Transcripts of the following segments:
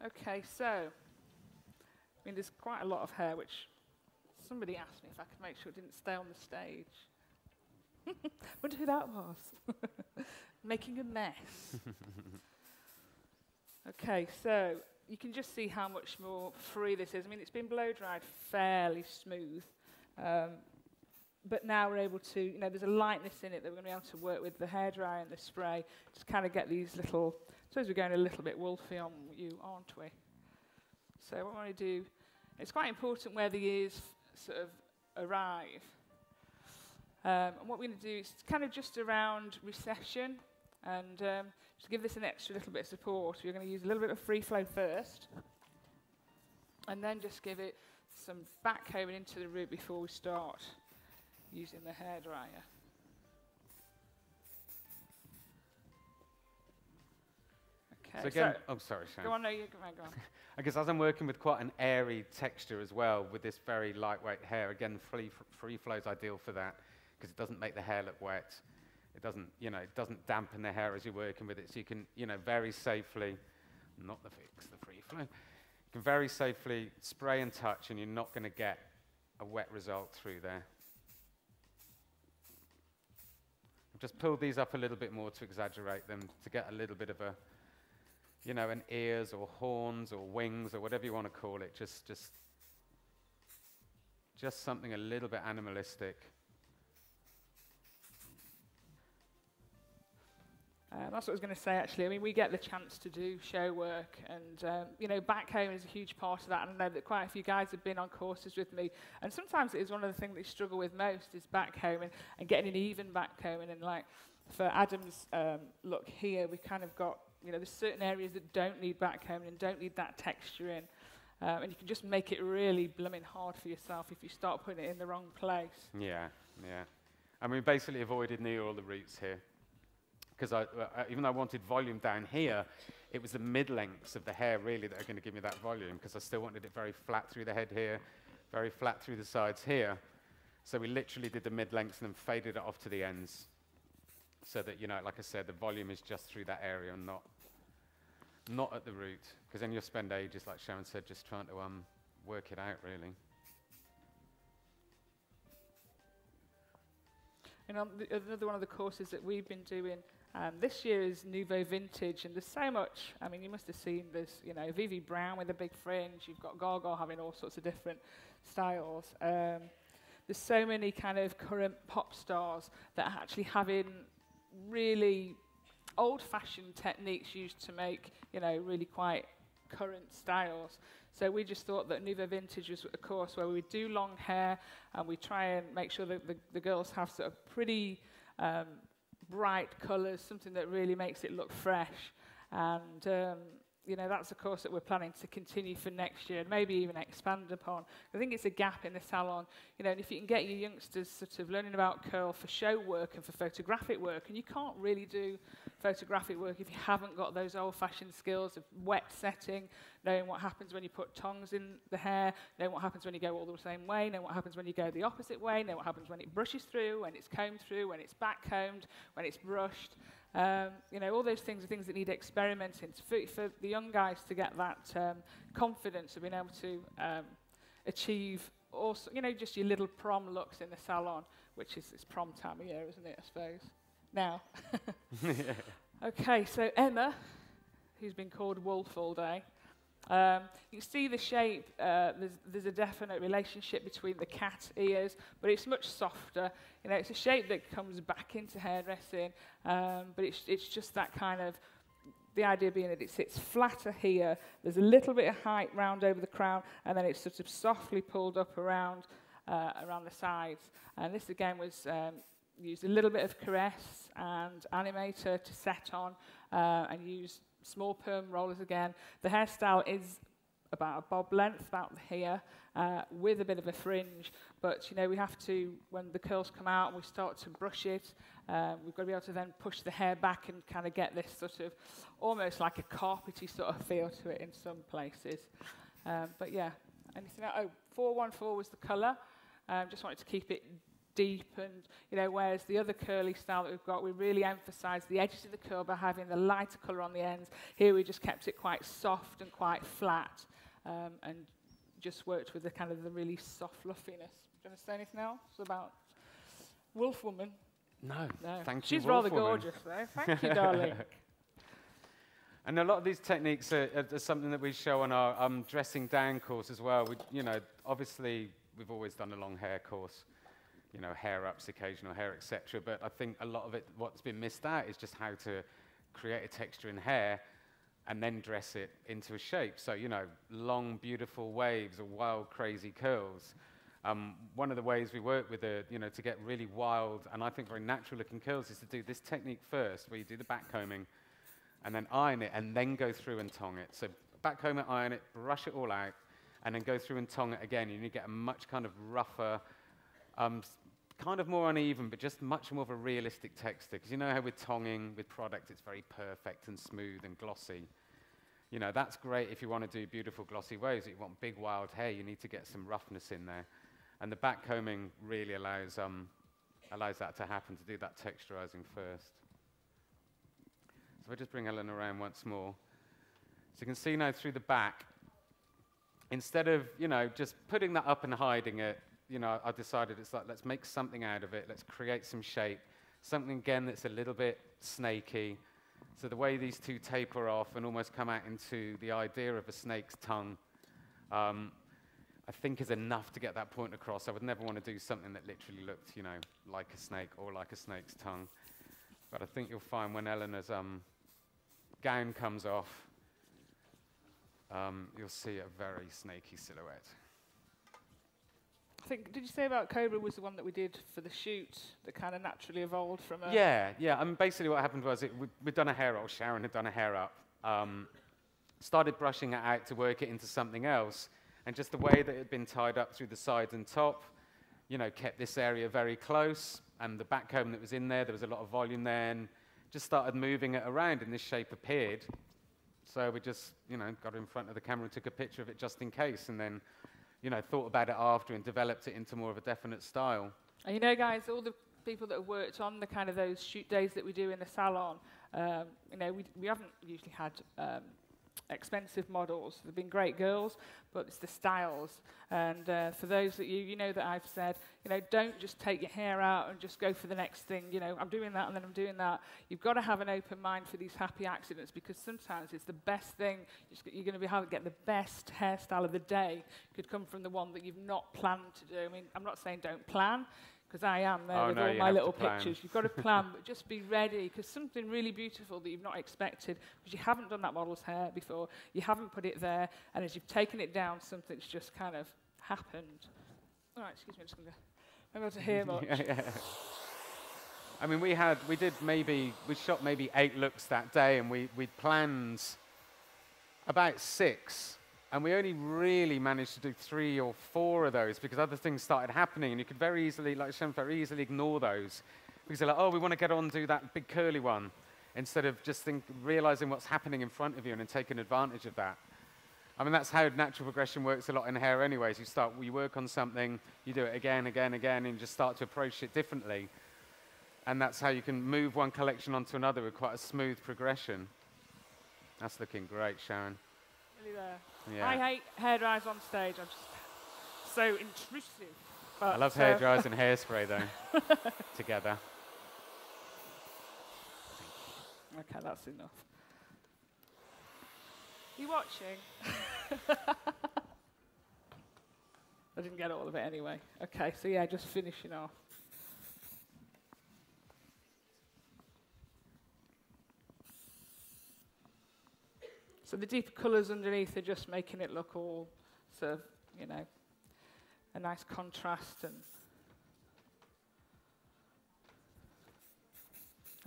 Okay, so, I mean, there's quite a lot of hair, which somebody asked me if I could make sure it didn't stay on the stage. Wonder who that was. Making a mess. Okay, so you can just see how much more free this is. I mean, it's been blow-dried fairly smooth, but now we're able to, you know, there's a lightness in it that we're going to be able to work with the hairdryer and the spray, just kind of get these little, I suppose we're going a little bit wolfy on you, aren't we? So what I want to do, it's quite important where the ears sort of arrive. And what we're going to do is kind of just around recession, and to give this an extra little bit of support, we're going to use a little bit of free flow first, and then just give it some backcombing into the root before we start using the hairdryer. Okay, so again, oh, sorry, Sharon. Go on, no, you go on. I guess as I'm working with quite an airy texture as well, with this very lightweight hair, again, free flow is ideal for that, because it doesn't make the hair look wet. It doesn't, you know, it doesn't dampen the hair as you're working with it, so you can, you know, very safely, not the fix, the free flow, you can very safely spray and touch, and you're not going to get a wet result through there. I've just pulled these up a little bit more to exaggerate them, to get a little bit of a, you know, an ears or horns or wings or whatever you want to call it, just something a little bit animalistic. That's what I was going to say, actually. I mean, we get the chance to do show work, and, you know, backcombing is a huge part of that. And I know that quite a few guys have been on courses with me, and sometimes it is one of the things they struggle with most is backcombing and getting an even backcombing. And, like, for Adam's look here, we've kind of got, you know, there's certain areas that don't need backcombing and don't need that texture in. And you can just make it really blooming hard for yourself if you start putting it in the wrong place. Yeah, yeah. And we basically avoided near all the roots here. Because even though I wanted volume down here, it was the mid-lengths of the hair really that are going to give me that volume, because I still wanted it very flat through the head here, very flat through the sides here. So we literally did the mid-lengths and then faded it off to the ends, so that, you know, like I said, the volume is just through that area and not at the root, because then you'll spend ages, like Sharon said, just trying to work it out, really. And another one of the courses that we've been doing this year is Nouveau Vintage, and there's so much. I mean, you must have seen this, you know, Vivi Brown with a big fringe. You've got Gaga having all sorts of different styles. There's so many kind of current pop stars that are actually having really old-fashioned techniques used to make, you know, really quite current styles. So we just thought that Nouveau Vintage was a course where we would do long hair, and we try and make sure that the girls have sort of pretty bright colours, something that really makes it look fresh. And you know, that's a course that we're planning to continue for next year and maybe even expand upon. I think it's a gap in the salon, you know, and if you can get your youngsters sort of learning about curl for show work and for photographic work, and you can't really do photographic work if you haven't got those old-fashioned skills of wet setting, knowing what happens when you put tongs in the hair, knowing what happens when you go all the same way, knowing what happens when you go the opposite way, knowing what happens when it brushes through, when it's combed through, when it's back-combed, when it's brushed. You know, all those things are things that need experimenting for the young guys to get that confidence of being able to achieve also, you know, just your little prom looks in the salon, which is it's prom time of year, isn't it, I suppose? Now. Okay, so Emma, who's been called Wolf all day, you can see the shape. There's a definite relationship between the cat ears, but it's much softer. You know, it's a shape that comes back into hairdressing, but it's just that kind of, the idea being that it sits flatter here. There's a little bit of height round over the crown, and then it's sort of softly pulled up around the sides. And this again was used a little bit of caress and animator to set on, and use small perm rollers again. The hairstyle is about a bob length, about here, with a bit of a fringe. But, you know, we have to, when the curls come out and we start to brush it, we've got to be able to then push the hair back and kind of get this sort of almost like a carpety sort of feel to it in some places. But, yeah, anything else? Oh, 414 was the colour. Just wanted to keep it deep, and whereas the other curly style that we've got, we really emphasise the edges of the curl by having the lighter colour on the ends. Here we just kept it quite soft and quite flat, and just worked with the kind of the really soft fluffiness. Do you want to say anything else about Wolf Woman? No, No. thank you, She's rather Wolf Woman. gorgeous, though. Thank you, darling. And a lot of these techniques are something that we show on our dressing down course as well. Obviously, we've always done a long hair course, hair ups, occasional hair, etc. But I think a lot of it, what's been missed out, is just how to create a texture in hair and then dress it into a shape. So, long, beautiful waves or wild, crazy curls. One of the ways we work with to get really wild and I think very natural-looking curls is to do this technique first, where you do the backcombing, and then iron it, and then go through and tong it. So backcomb it, iron it, brush it all out, and then go through and tong it again. And you get a much kind of rougher, kind of more uneven, but just much more of a realistic texture. Because how with tonging, with product, it's very perfect and smooth and glossy. That's great if you want to do beautiful glossy waves. If you want big wild hair, you need to get some roughness in there. And the backcombing really allows that to happen, to do that texturizing first. So if I just bring Ellen around once more. So you can see now through the back, instead of, just putting that up and hiding it, I decided it's like, let's make something out of it. Let's create some shape. Something, again, that's a little bit snaky. So the way these two taper off and almost come out into the idea of a snake's tongue, I think is enough to get that point across. I would never want to do something that literally looked, like a snake or like a snake's tongue. But I think you'll find when Eleanor's gown comes off, you'll see a very snaky silhouette. I think, did you say about Cobra was the one that we did for the shoot that kind of naturally evolved from a... Yeah. Basically what happened was we'd done a hair roll. Sharon had done a hair up. Started brushing it out to work it into something else. And just the way that it had been tied up through the sides and top, kept this area very close. And the backcomb that was in there was a lot of volume there. And just started moving it around, and this shape appeared. So we just, got in front of the camera and took a picture of it just in case. And then, thought about it after and developed it into more of a definite style. And guys, all the people that have worked on the kind of those shoot days that we do in the salon, we haven't usually had expensive models. They've been great girls, but it's the styles. And for those that that I've said, don't just take your hair out and just go for the next thing. I'm doing that and then I'm doing that. You've got to have an open mind for these happy accidents, because sometimes it's the best thing. You're going to get the best hairstyle of the day could come from the one that you've not planned to do. I mean, I'm not saying don't plan, because I am there with all my little pictures. You've got to plan, but just be ready, because something really beautiful that you've not expected, because you haven't done that model's hair before, you haven't put it there, and as you've taken it down, something's just kind of happened. All right, excuse me, I'm just going to... I'm not able to hear much. I mean, we shot maybe 8 looks that day, and we'd planned about 6. And we only really managed to do 3 or 4 of those because other things started happening, and you could very easily, like Sharon, very easily ignore those. Because they're like, oh, we want to get on and do that big curly one, instead of just realizing what's happening in front of you and then taking advantage of that. I mean, that's how natural progression works a lot in hair anyways. You work on something, you do it again, and you just start to approach it differently. And that's how you can move one collection onto another with quite a smooth progression. That's looking great, Sharon. Really there. Yeah. I hate hair dryers on stage. I'm just so intrusive. But I love hair dryers and hairspray, though, together. Okay, that's enough. You watching? I didn't get all of it anyway. Okay, so yeah, just finishing off. So the deeper colours underneath are just making it look all sort of, a nice contrast. And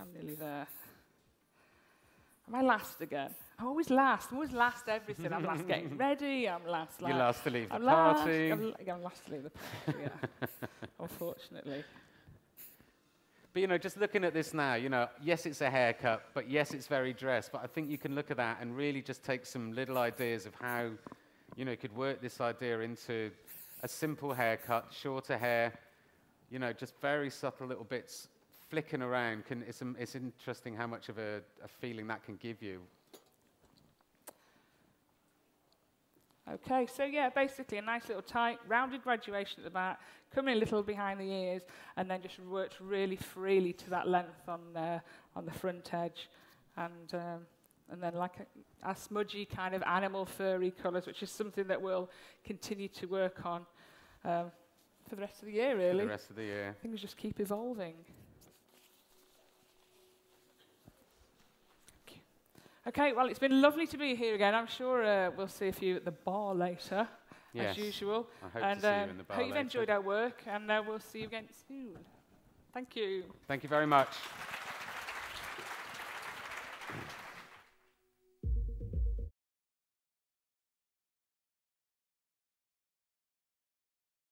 I'm nearly there. Am I last again? I'm always last. I'm always last everything. I'm last getting ready. I'm last. You're last to leave the party. party. I'm last to leave the party, yeah. Unfortunately. But, just looking at this now, yes, it's a haircut, but yes, it's very dressed. But I think you can look at that and really just take some little ideas of how, you could work this idea into a simple haircut, shorter hair, you know, just very subtle little bits flicking around. It's interesting how much of a feeling that can give you. Okay, so yeah, basically a nice little tight, rounded graduation at the back, coming a little behind the ears, and then just worked really freely to that length on the front edge, and then like a smudgy kind of animal furry colours, which is something that we'll continue to work on for the rest of the year, really. For the rest of the year. Things just keep evolving. Okay, well, it's been lovely to be here again. I'm sure we'll see a few at the bar later, Yes, as usual. I hope to see you in the bar hope you've later. enjoyed our work, and we'll see you again soon. Thank you. Thank you very much.